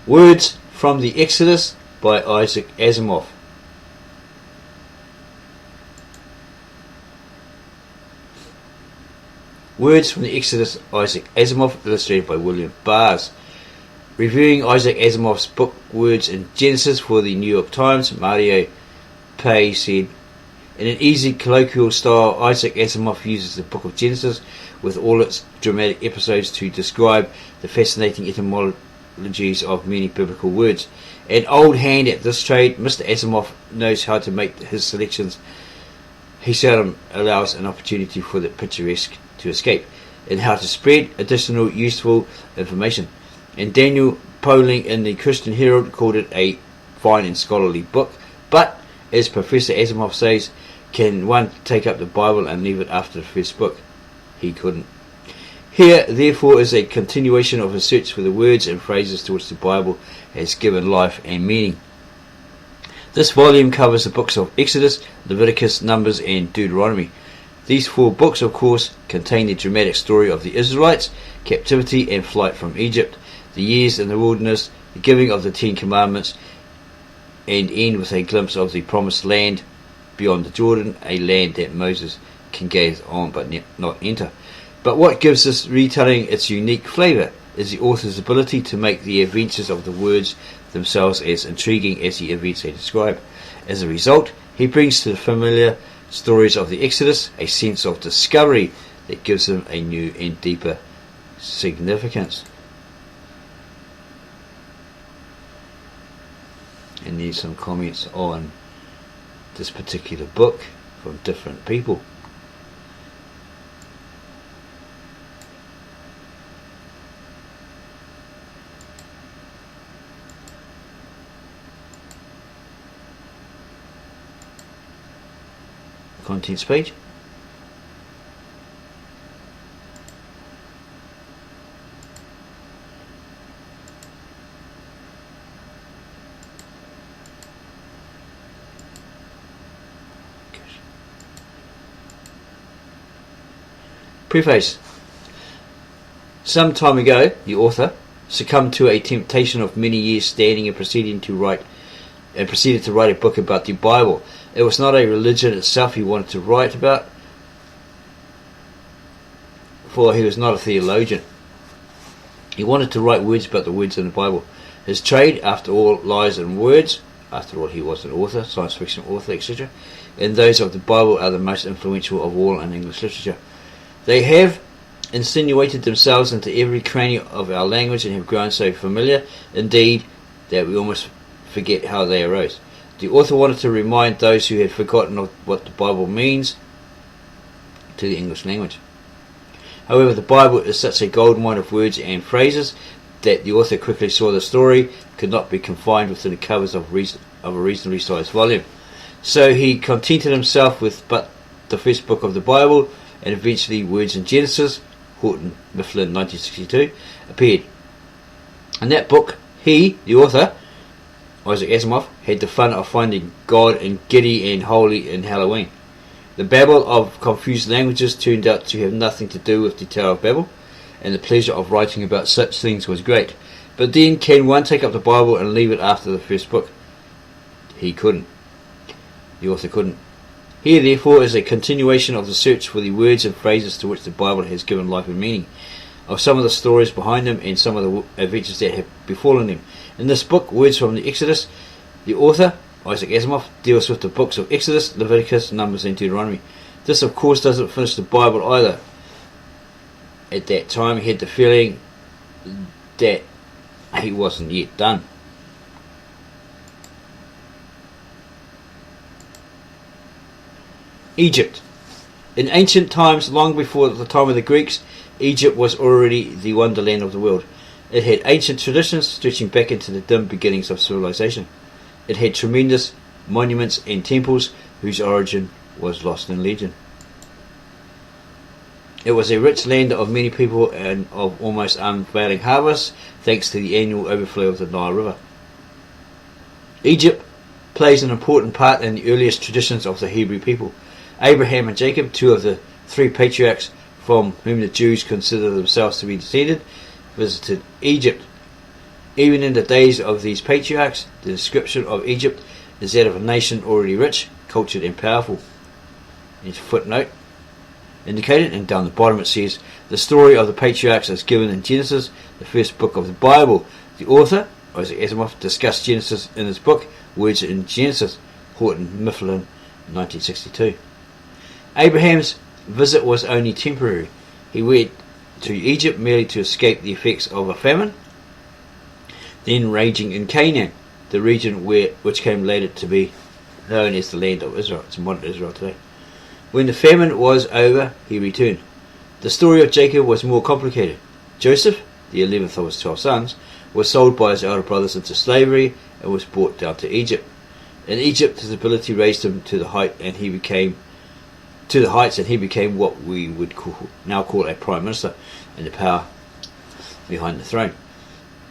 Words from the Exodus by Isaac Asimov. Words from the Exodus, Isaac Asimov, illustrated by William Bars. Reviewing Isaac Asimov's book Words in Genesis for the New York Times, Mario Pei said, in an easy colloquial style, Isaac Asimov uses the book of Genesis with all its dramatic episodes to describe the fascinating etymologies of many biblical words. An old hand at this trade, Mr. Asimov knows how to make his selections. He seldom allows an opportunity for the picturesque to escape, and how to spread additional useful information. And Daniel Polang in the Christian Herald called it a fine and scholarly book, but, as Professor Asimov says, can one take up the Bible and leave it after the first book? He couldn't. Here, therefore, is a continuation of his search for the words and phrases to which the Bible has given life and meaning. This volume covers the books of Exodus, Leviticus, Numbers and Deuteronomy. These 4 books, of course, contain the dramatic story of the Israelites' captivity and flight from Egypt, the years in the wilderness, the giving of the 10 Commandments, and end with a glimpse of the promised land beyond the Jordan, a land that Moses can gaze on but not enter. But what gives this retelling its unique flavour is the author's ability to make the adventures of the words themselves as intriguing as the events they describe. As a result, he brings to the familiar stories of the Exodus a sense of discovery that gives them a new and deeper significance. And there's some comments on this particular book from different people. Contents page. Preface. Some time ago, the author succumbed to a temptation of many years standing and proceeded to write a book about the Bible. It was not a religion itself he wanted to write about, for he was not a theologian. He wanted to write words about the words in the Bible. His trade, after all, lies in words. After all, he was an author, science fiction author, etc. And those of the Bible are the most influential of all in English literature. They have insinuated themselves into every cranny of our language and have grown so familiar, indeed, that we almost forget how they arose. The author wanted to remind those who had forgotten of what the Bible means to the English language. However, the Bible is such a goldmine of words and phrases that the author quickly saw the story could not be confined within the covers of a reasonably sized volume. So he contented himself with but the first book of the Bible, and eventually Words in Genesis, Houghton Mifflin 1962, appeared. In that book, he, the author, Isaac Asimov, had the fun of finding God in giddy and holy in Halloween. The babble of confused languages turned out to have nothing to do with the Tower of Babel, and the pleasure of writing about such things was great. But then, can one take up the Bible and leave it after the first book? He couldn't. The author couldn't. Here, therefore, is a continuation of the search for the words and phrases to which the Bible has given life and meaning, of some of the stories behind them and some of the adventures that have befallen them. In this book, Words from the Exodus, the author, Isaac Asimov, deals with the books of Exodus, Leviticus, Numbers and Deuteronomy. This, of course, doesn't finish the Bible either. At that time, he had the feeling that he wasn't yet done. Egypt. In ancient times, long before the time of the Greeks, Egypt was already the wonderland of the world. It had ancient traditions stretching back into the dim beginnings of civilization. It had tremendous monuments and temples whose origin was lost in legend. It was a rich land of many people and of almost unfailing harvests, thanks to the annual overflow of the Nile River. Egypt plays an important part in the earliest traditions of the Hebrew people. Abraham and Jacob, 2 of the 3 patriarchs from whom the Jews consider themselves to be descended, visited Egypt. Even in the days of these patriarchs, the description of Egypt is that of a nation already rich, cultured and powerful. Here's a footnote indicated, and down the bottom it says, the story of the patriarchs is given in Genesis, the first book of the Bible. The author, Isaac Asimov, discussed Genesis in his book, Words in Genesis, Horton Mifflin, 1962. Abraham's visit was only temporary. He went to Egypt merely to escape the effects of a famine, then raging in Canaan, the region which came later to be known as the land of Israel. It's modern Israel today. When the famine was over, he returned. The story of Jacob was more complicated. Joseph, the 11th of his 12 sons, was sold by his elder brothers into slavery and was brought down to Egypt. In Egypt, his ability raised him to the heights, and he became what we would now call a prime minister, and the power behind the throne.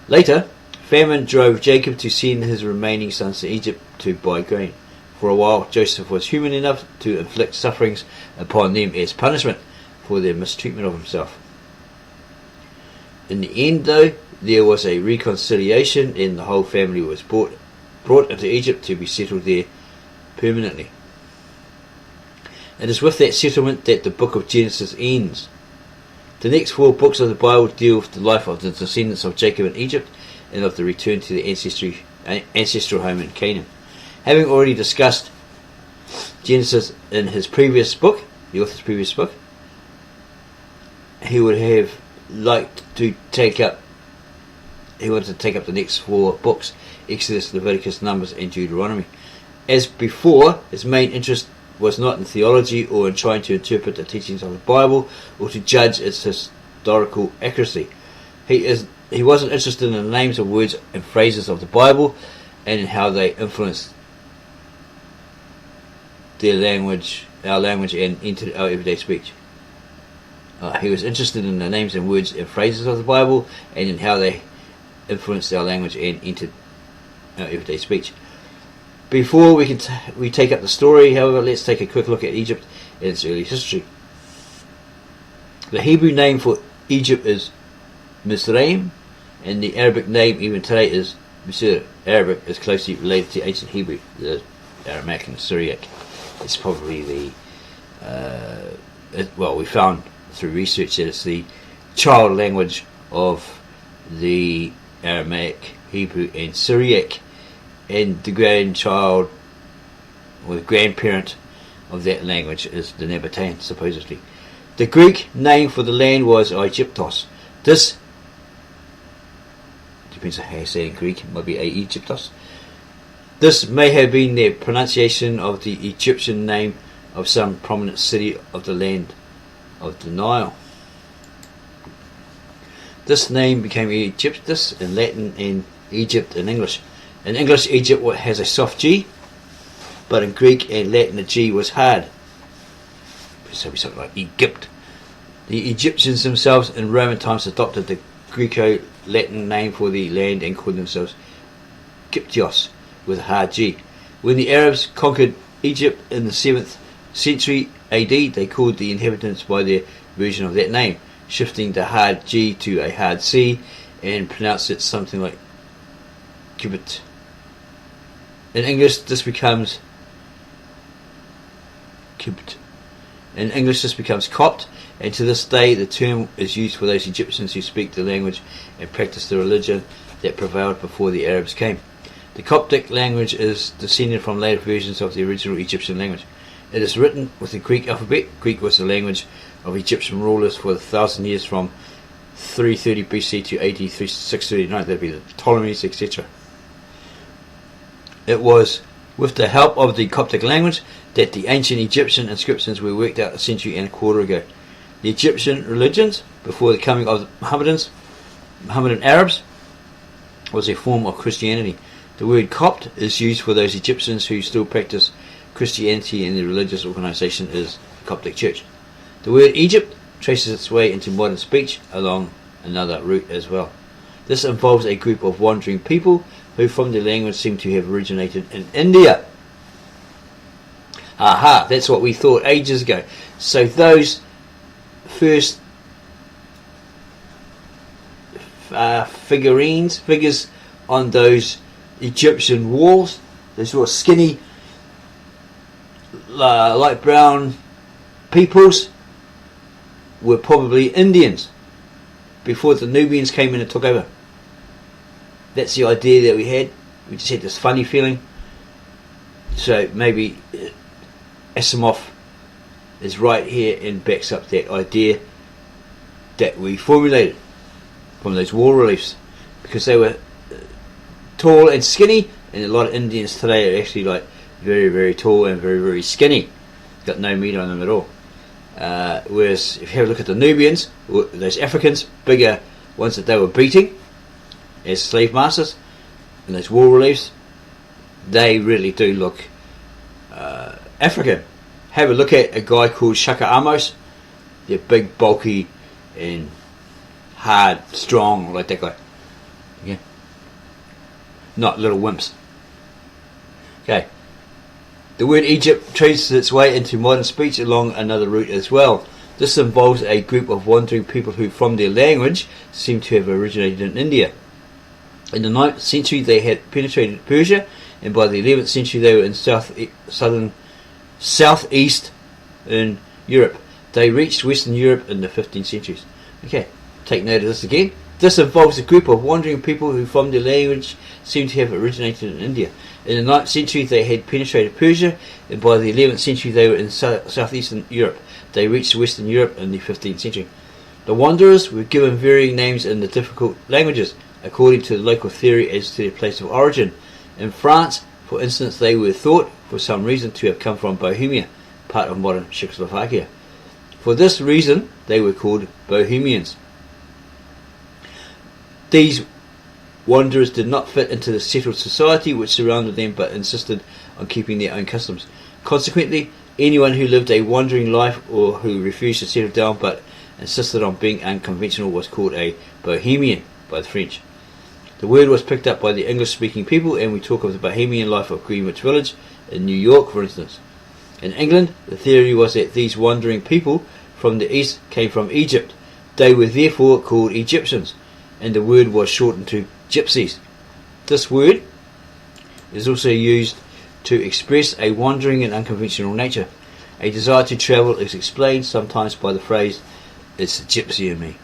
Later, famine drove Jacob to send his remaining sons to Egypt to buy grain. For a while, Joseph was human enough to inflict sufferings upon them as punishment for their mistreatment of himself. In the end, though, there was a reconciliation, and the whole family was brought into Egypt to be settled there permanently. It is with that settlement that the book of Genesis ends. The next 4 books of the Bible deal with the life of the descendants of Jacob in Egypt and of the return to the ancestral home in Canaan. Having already discussed Genesis in his previous book, the author's previous book, he wanted to take up the next 4 books, Exodus, Leviticus, Numbers and Deuteronomy. As before, his main interest was not in theology or in trying to interpret the teachings of the Bible or to judge its historical accuracy. He wasn't interested in the names of words and phrases of the Bible and in how they influenced our language and entered our everyday speech. He was interested in the names and words and phrases of the Bible and in how they influenced our language and entered our everyday speech. Before we take up the story, however, let's take a quick look at Egypt and its early history. The Hebrew name for Egypt is Mizraim, and the Arabic name even today is Misr. Arabic is closely related to ancient Hebrew, the Aramaic and Syriac. It's probably we found through research that it's the child language of the Aramaic, Hebrew and Syriac, and the grandchild or the grandparent of that language is the Nabatean, supposedly. The Greek name for the land was Aegyptos. This depends on how you say it in Greek. It might be Aegyptos. This may have been the pronunciation of the Egyptian name of some prominent city of the land of the Nile. This name became Egyptus in Latin and Egypt in English. In English, Egypt has a soft G, but in Greek and Latin, the G was hard. So we something like Egypt. The Egyptians themselves in Roman times adopted the Greco-Latin name for the land and called themselves Kyptios with a hard G. When the Arabs conquered Egypt in the 7th century AD, they called the inhabitants by their version of that name, shifting the hard G to a hard C and pronounced it something like Cubit. In English, this becomes Cubit. In English, this becomes Copt, and to this day, the term is used for those Egyptians who speak the language and practice the religion that prevailed before the Arabs came. The Coptic language is descended from later versions of the original Egyptian language. It is written with the Greek alphabet. Greek was the language of Egyptian rulers for 1,000 years from 330 BC to AD 639. That would be the Ptolemies, etc. It was with the help of the Coptic language that the ancient Egyptian inscriptions were worked out a century and a quarter ago. The Egyptian religions, before the coming of the Mohammedan Arabs, was a form of Christianity. The word Copt is used for those Egyptians who still practice Christianity, and the religious organisation is the Coptic Church. The word Egypt traces its way into modern speech along another route as well. This involves a group of wandering people who from their language seem to have originated in India. Aha, that's what we thought ages ago. So those first figures on those Egyptian walls, those sort of skinny, light brown peoples, were probably Indians before the Nubians came in and took over. That's the idea that we had. We just had this funny feeling. So maybe Asimov is right here and backs up that idea that we formulated from those wall reliefs, because they were tall and skinny, and a lot of Indians today are actually like very, very tall and very, very skinny, got no meat on them at all. Whereas if you have a look at the Nubians, those Africans, bigger ones that they were beating as slave masters, and those wall reliefs, they really do look African. Have a look at a guy called Issac Asimov. They're big, bulky, and hard, strong, like that guy. Yeah, not little wimps. Okay. The word Egypt traces its way into modern speech along another route as well. This involves a group of wandering people who, from their language, seem to have originated in India. In the 9th century they had penetrated Persia, and by the 11th century they were in southeast in Europe. They reached Western Europe in the 15th centuries. Okay, take note of this again. This involves a group of wandering people who, from their language, seem to have originated in India. In the 9th century they had penetrated Persia, and by the 11th century they were in southeastern Europe. They reached Western Europe in the 15th century. The wanderers were given varying names in the difficult languages, according to the local theory as to their place of origin. In France, for instance, they were thought, for some reason, to have come from Bohemia, part of modern Czechoslovakia. For this reason, they were called Bohemians. These wanderers did not fit into the settled society which surrounded them, but insisted on keeping their own customs. Consequently, anyone who lived a wandering life or who refused to settle down but insisted on being unconventional was called a Bohemian by the French. The word was picked up by the English-speaking people, and we talk of the Bohemian life of Greenwich Village in New York, for instance. In England, the theory was that these wandering people from the east came from Egypt. They were therefore called Egyptians, and the word was shortened to gypsies. This word is also used to express a wandering and unconventional nature. A desire to travel is explained sometimes by the phrase, "It's the gypsy in me."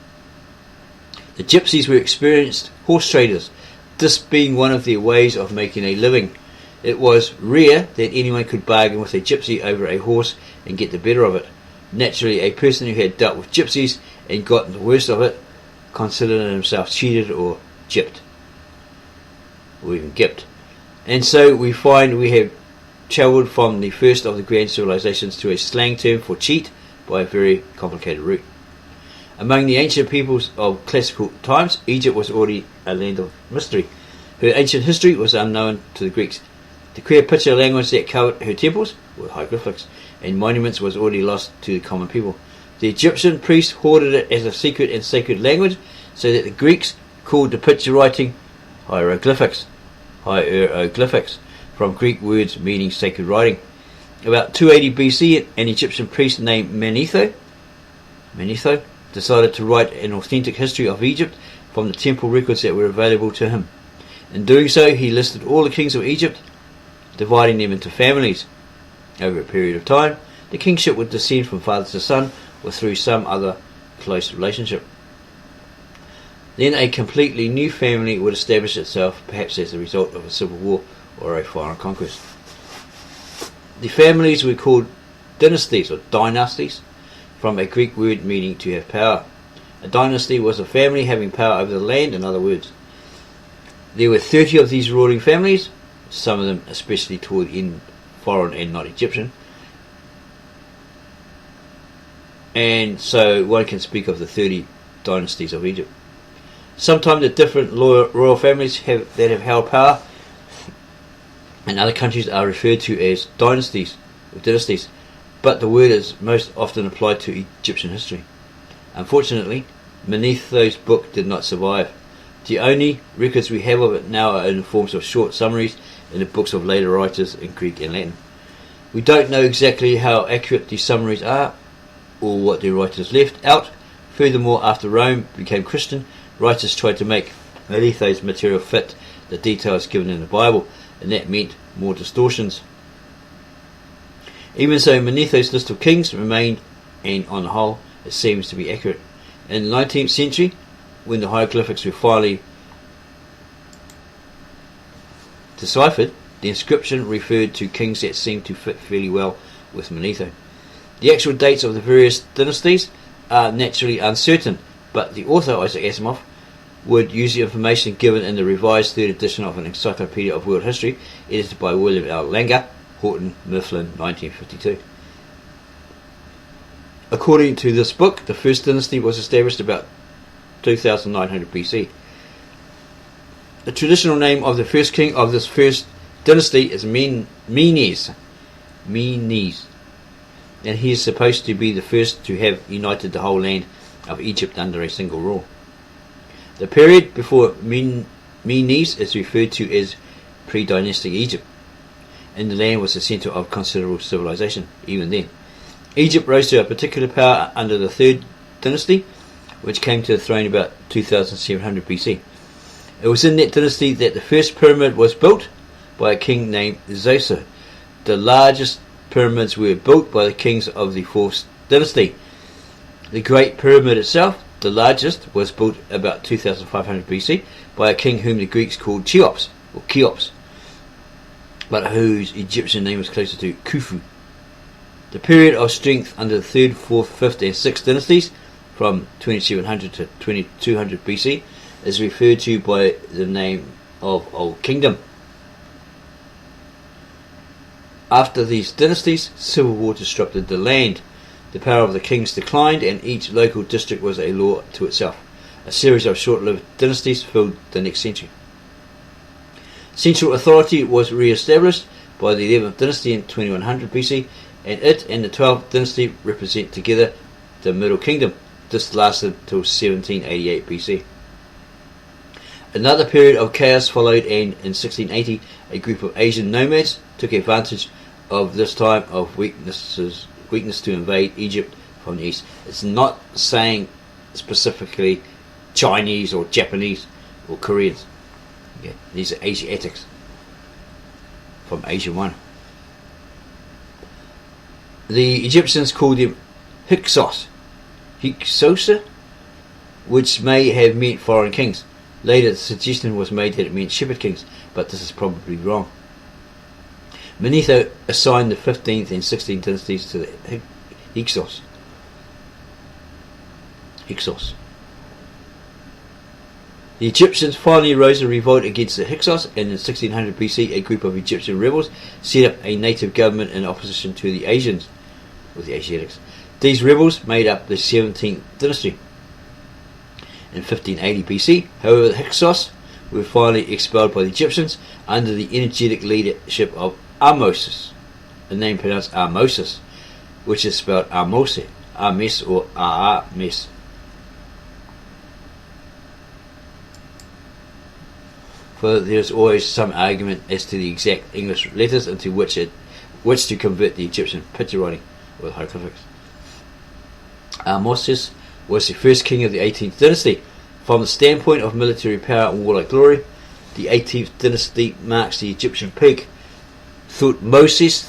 The gypsies were experienced horse traders, this being one of their ways of making a living. It was rare that anyone could bargain with a gypsy over a horse and get the better of it. Naturally, a person who had dealt with gypsies and gotten the worst of it considered himself cheated or gypped, or even gipped. And so we find we have travelled from the first of the grand civilizations to a slang term for cheat by a very complicated route. Among the ancient peoples of classical times, Egypt was already a land of mystery. Her ancient history was unknown to the Greeks. The clear picture language that covered her temples were hieroglyphics, and monuments was already lost to the common people. The Egyptian priests hoarded it as a secret and sacred language, so that the Greeks called the picture writing hieroglyphics, from Greek words meaning sacred writing. About 280 BC, an Egyptian priest named Manetho decided to write an authentic history of Egypt from the temple records that were available to him. In doing so, he listed all the kings of Egypt, dividing them into families. Over a period of time, the kingship would descend from father to son or through some other close relationship. Then a completely new family would establish itself, perhaps as a result of a civil war or a foreign conquest. The families were called dynasties or dynasties, from a Greek word meaning to have power. A dynasty was a family having power over the land, in other words. There were 30 of these ruling families, some of them especially toward in foreign and not Egyptian. And so one can speak of the 30 dynasties of Egypt. Sometimes the different royal families that have held power in other countries are referred to as dynasties, but the word is most often applied to Egyptian history. Unfortunately, Manetho's book did not survive. The only records we have of it now are in the forms of short summaries in the books of later writers in Greek and Latin. We don't know exactly how accurate these summaries are, or what their writers left out. Furthermore, after Rome became Christian, writers tried to make Manetho's material fit the details given in the Bible, and that meant more distortions. Even so, Manetho's list of kings remained, and on the whole, it seems to be accurate. In the 19th century, when the hieroglyphics were finally deciphered, the inscription referred to kings that seemed to fit fairly well with Manetho. The actual dates of the various dynasties are naturally uncertain, but the author, Isaac Asimov, would use the information given in the revised third edition of an Encyclopedia of World History, edited by William L. Langer, Horton, Mifflin, 1952. According to this book, the first dynasty was established about 2900 BC. The traditional name of the first king of this first dynasty is Menes, and he is supposed to be the first to have united the whole land of Egypt under a single rule. The period before Menes is referred to as pre-dynastic Egypt, and the land was the centre of considerable civilization even then. Egypt rose to a particular power under the third dynasty, which came to the throne about 2700 BC. It was in that dynasty that the first pyramid was built by a king named Zoser. The largest pyramids were built by the kings of the fourth dynasty. The Great Pyramid itself, the largest, was built about 2500 BC by a king whom the Greeks called Cheops, or Cheops, but whose Egyptian name was closer to Khufu. The period of strength under the 3rd, 4th, 5th and 6th dynasties, from 2700 to 2200 BC, is referred to by the name of Old Kingdom. After these dynasties, civil war disrupted the land. The power of the kings declined, and each local district was a law to itself. A series of short-lived dynasties filled the next century. Central authority was re-established by the 11th dynasty in 2100 BC, and it and the 12th dynasty represent together the Middle Kingdom. This lasted till 1788 BC. Another period of chaos followed, and in 1680 a group of Asian nomads took advantage of this time of weakness to invade Egypt from the east. It's not saying specifically Chinese or Japanese or Koreans. Okay. These are Asiatics from Asia 1. The Egyptians called them Hyksos, which may have meant foreign kings. Later the suggestion was made that it meant shepherd kings, but this is probably wrong. Manetho assigned the 15th and 16th dynasties to the Hyksos. The Egyptians finally rose in revolt against the Hyksos, and in 1600 BC a group of Egyptian rebels set up a native government in opposition to the Asians, or the Asiatics. These rebels made up the 17th dynasty. In 1580 BC, however, the Hyksos were finally expelled by the Egyptians under the energetic leadership of Ahmoses, a name pronounced Ahmoses, which is spelled Ahmose, Ahmes or Aames. For there is always some argument as to the exact English letters into which to convert the Egyptian picture writing or hieroglyphics. Ahmoses was the first king of the 18th dynasty. From the standpoint of military power and warlike glory, the 18th dynasty marks the Egyptian peak. Thutmoses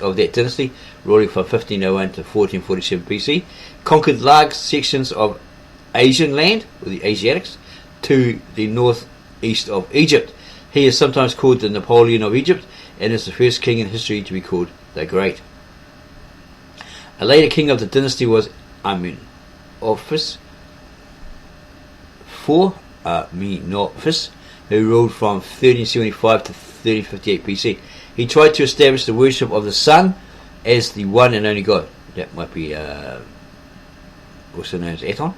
of that dynasty, ruling from 1501 to 1447 BC, conquered large sections of Asian land, or the Asiatics, to the northeast of Egypt. He is sometimes called the Napoleon of Egypt, and is the first king in history to be called the Great. A later king of the dynasty was Amenophis IV, who ruled from 1375 to 1358 BC. He tried to establish the worship of the sun as the one and only God. That might be also known as Aton,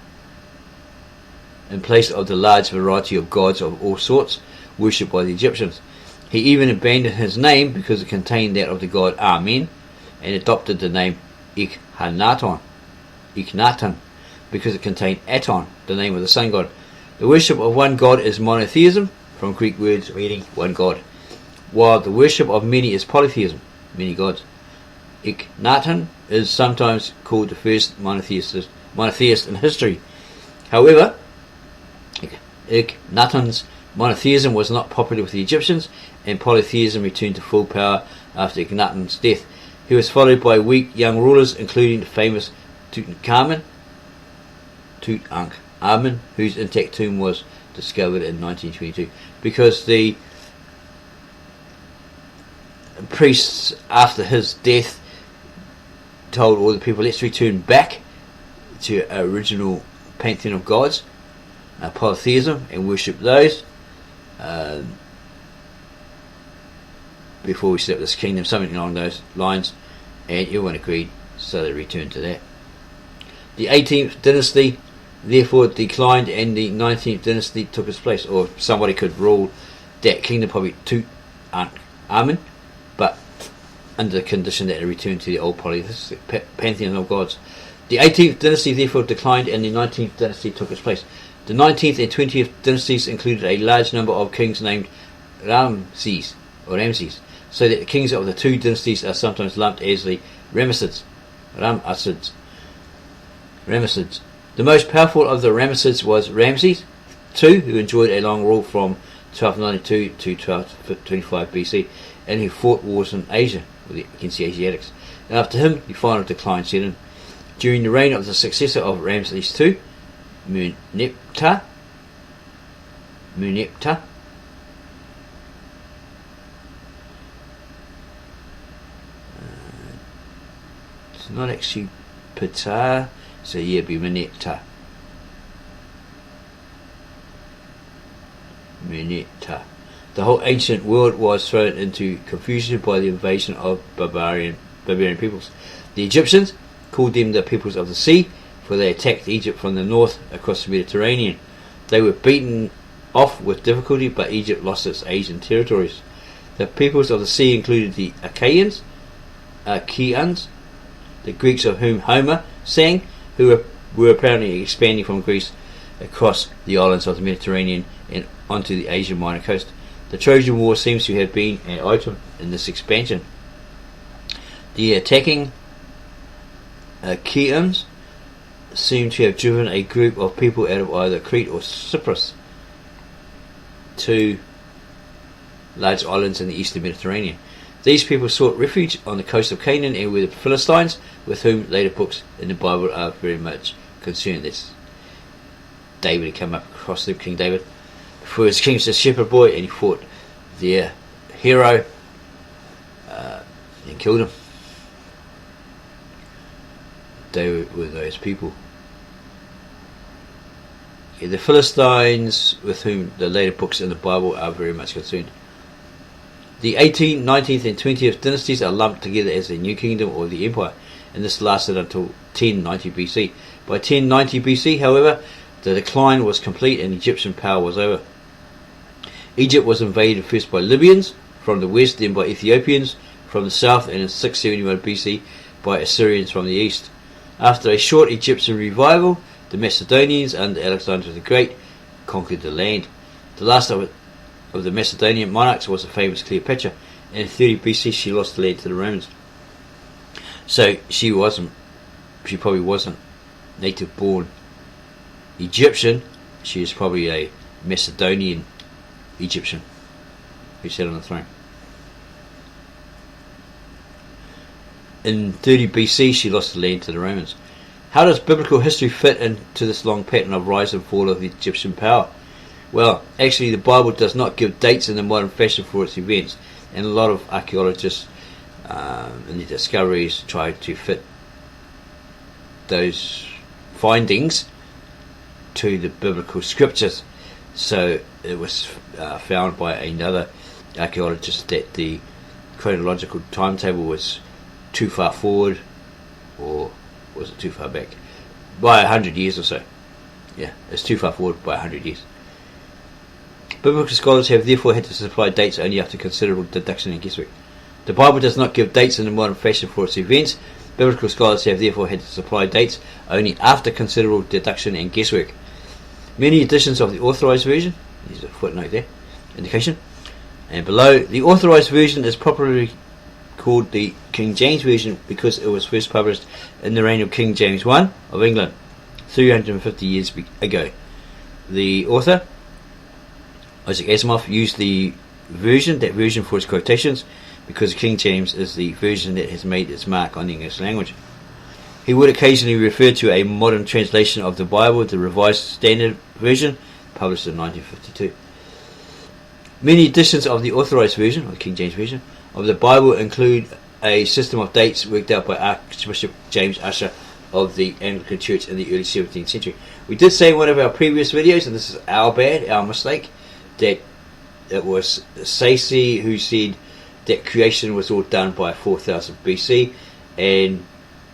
in place of the large variety of gods of all sorts worshipped by the Egyptians. He even abandoned his name because it contained that of the god Amen, and adopted the name Ikhenaton because it contained Aton, the name of the sun god. The worship of one god is monotheism, from Greek words meaning one god, while the worship of many is polytheism, many gods. Ikhenaton is sometimes called the first monotheist in history. However, Ikhenaton's Monotheism was not popular with the Egyptians, and polytheism returned to full power after Akhenaten's death. He was followed by weak young rulers, including the famous Tutankhamun, whose intact tomb was discovered in 1922. Because the priests, after his death, told all the people, let's return back to our original pantheon of gods, polytheism, and worship those before we set up this kingdom, something along those lines, and everyone agreed, so they returned to that. The 18th dynasty therefore declined, and the 19th dynasty took its place, or somebody could rule that kingdom, probably Tutankhamun, but under the condition that it returned to the old polytheistic pantheon of gods. The 18th dynasty therefore declined, and the 19th dynasty took its place. The 19th and 20th dynasties included a large number of kings named Ramses, so that the kings of the two dynasties are sometimes lumped as the Ramessids. The most powerful of the Ramessids was Ramses II, who enjoyed a long rule from 1292 to 1225 BC, and who fought wars in Asia against the Asiatics. And after him, the final decline set in. During the reign of the successor of Ramses II, Muneptah, it's not actually Ptah, so yeah, it'd be Muneptah. The whole ancient world was thrown into confusion by the invasion of barbarian peoples. The Egyptians called them the peoples of the sea, for they attacked Egypt from the north across the Mediterranean. They were beaten off with difficulty, but Egypt lost its Asian territories. The peoples of the sea included the Achaeans, the Greeks of whom Homer sang, who were apparently expanding from Greece across the islands of the Mediterranean and onto the Asian Minor Coast. The Trojan War seems to have been an item in this expansion. The attacking Achaeans seem to have driven a group of people out of either Crete or Cyprus, two large islands in the eastern Mediterranean. These people sought refuge on the coast of Canaan and were the Philistines, with whom later books in the Bible are very much concerned. This David had come up across them, King David, before his king was a shepherd boy, and he fought their hero and killed him. They were those people. Yeah, the Philistines, with whom the later books in the Bible are very much concerned. The 18th, 19th and 20th dynasties are lumped together as the New Kingdom or the Empire, and this lasted until 1090 BC. By 1090 BC, however, the decline was complete and Egyptian power was over. Egypt was invaded first by Libyans from the west, then by Ethiopians from the south, and in 671 BC by Assyrians from the east. After a short Egyptian revival, the Macedonians under Alexander the Great conquered the land. The last of the Macedonian monarchs was the famous Cleopatra, and in 30 BC she lost the land to the Romans. So she probably wasn't native born Egyptian, she is probably a Macedonian Egyptian who sat on the throne. In 30 BC she lost the land to the Romans. How does biblical history fit into this long pattern of rise and fall of the Egyptian power? Well, actually the Bible does not give dates in the modern fashion for its events, and a lot of archaeologists in their discoveries try to fit those findings to the biblical scriptures. So it was found by another archaeologist that the chronological timetable was too far forward, or was it too far back? By 100 years or so. Yeah, it's too far forward by 100 years. Biblical scholars have therefore had to supply dates only after considerable deduction and guesswork. The Bible does not give dates in the modern fashion for its events. Biblical scholars have therefore had to supply dates only after considerable deduction and guesswork. Many editions of the Authorized Version, there's a footnote there, indication, and below, the Authorized Version is popularly called the King James Version because it was first published in the reign of King James I of England 350 years ago. The author Isaac Asimov used that version for his quotations because King James is the version that has made its mark on the English language. He would occasionally refer to a modern translation of the Bible, the Revised Standard Version, published in 1952. Many editions of the Authorized Version, or the King James Version, of the Bible include a system of dates worked out by Archbishop James Ussher of the Anglican Church in the early 17th century. We did say in one of our previous videos, and this is our mistake, that it was Sayce who said that creation was all done by 4000 BC, and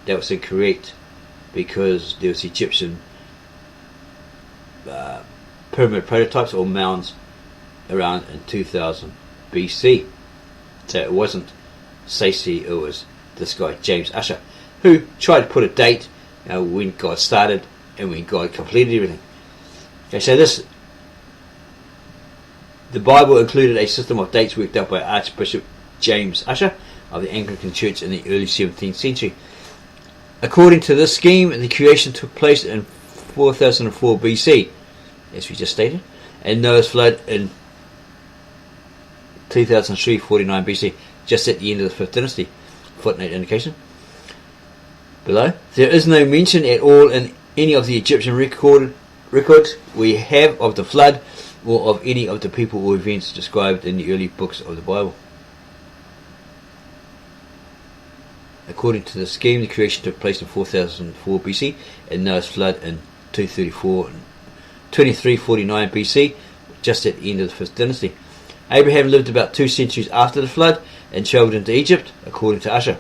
that was incorrect because there was Egyptian pyramid prototypes or mounds around in 2000 BC. So it wasn't Sayce, it was this guy James Ussher who tried to put a date when God started and when God completed everything. Okay, so the Bible included a system of dates worked out by Archbishop James Ussher of the Anglican Church in the early 17th century. According to this scheme, the creation took place in 4004 BC, as we just stated, and Noah's flood in 2003-49 BC, just at the end of the 5th dynasty. Footnote indication below. There is no mention at all in any of the Egyptian records we have of the flood or of any of the people or events described in the early books of the Bible. According to the scheme, the creation took place in 4004 BC and Noah's flood in 2349 BC, just at the end of the 5th dynasty. Abraham lived about 2 centuries after the flood and travelled into Egypt, according to Ussher,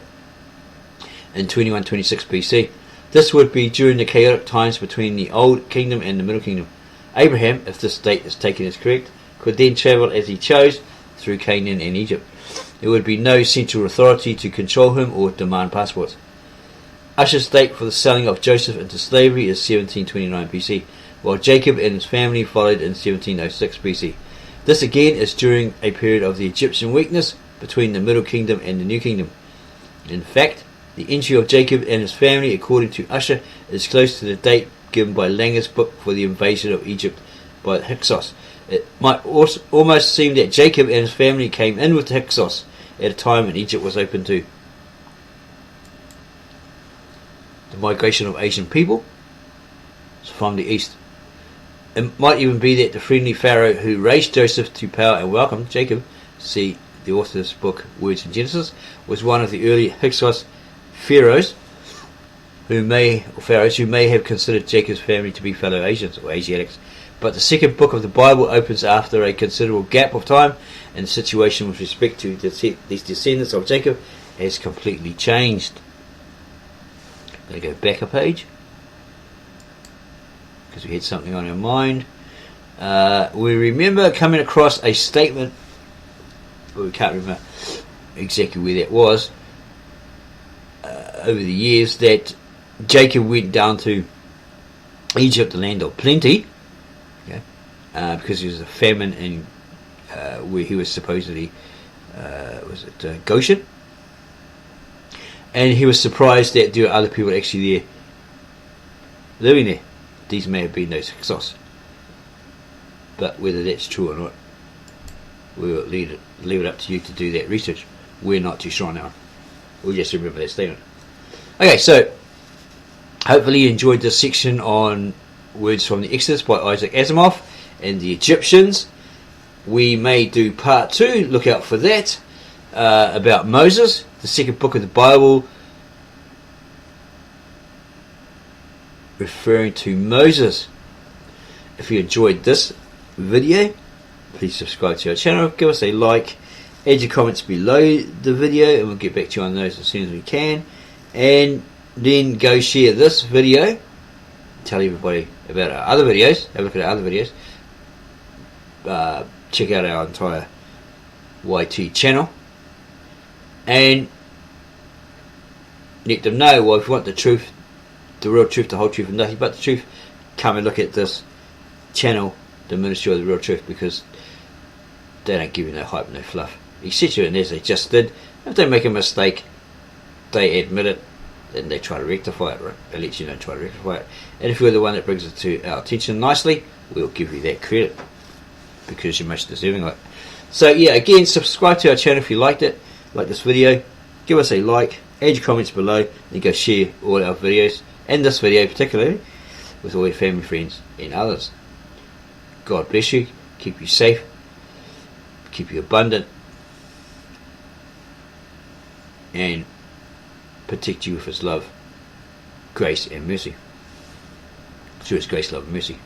in 2126 BC. This would be during the chaotic times between the Old Kingdom and the Middle Kingdom. Abraham, if this date is taken as correct, could then travel as he chose through Canaan and Egypt. There would be no central authority to control him or demand passports. Ussher's date for the selling of Joseph into slavery is 1729 BC, while Jacob and his family followed in 1706 BC. This again is during a period of the Egyptian weakness between the Middle Kingdom and the New Kingdom. In fact, the entry of Jacob and his family, according to Ussher, is close to the date given by Langer's book for the invasion of Egypt by the Hyksos. It might almost seem that Jacob and his family came in with the Hyksos at a time when Egypt was open to the migration of Asian people from the east. It might even be that the friendly Pharaoh who raised Joseph to power and welcomed Jacob, see the author's book Words in Genesis, was one of the early Hyksos pharaohs who may have considered Jacob's family to be fellow Asians or Asiatics. But the second book of the Bible opens after a considerable gap of time, and the situation with respect to these descendants of Jacob has completely changed. I'm going to go back a page because we had something on our mind. We remember coming across a statement, but we can't remember exactly where that was, over the years, that Jacob went down to Egypt, the land of plenty, because there was a famine in where he was supposedly Goshen, and he was surprised that there were other people actually there living there. These may have been those Hyksos, but whether that's true or not, we'll leave it up to you to do that research. We're not too sure now. We'll just remember that statement. Okay, so hopefully you enjoyed this section on Words from the Exodus by Isaac Asimov and the Egyptians. We may do part 2, look out for that, about Moses, the second book of the Bible, referring to Moses. If you enjoyed this video, please subscribe to our channel, give us a like, add your comments below the video, and we'll get back to you on those as soon as we can. And then go share this video, tell everybody about our other videos, have a look at our other videos, check out our entire YT channel, and let them know, well, if you want the truth, the real truth, the whole truth, and nothing but the truth, come and look at this channel, the Ministry of the Real Truth, because they don't give you no hype, no fluff, etc. And as they just did, if they make a mistake, they admit it, and they try to rectify it, right? They let you know, try to rectify it. And if you're the one that brings it to our attention nicely, we'll give you that credit. because you're most deserving of it. So yeah, again, subscribe to our channel if you liked it, like this video. Give us a like, add your comments below, and go share all our videos, and this video particularly, with all your family, friends, and others. God bless you, keep you safe, keep you abundant, and protect you with His love, grace, and mercy. Through His grace, love, and mercy.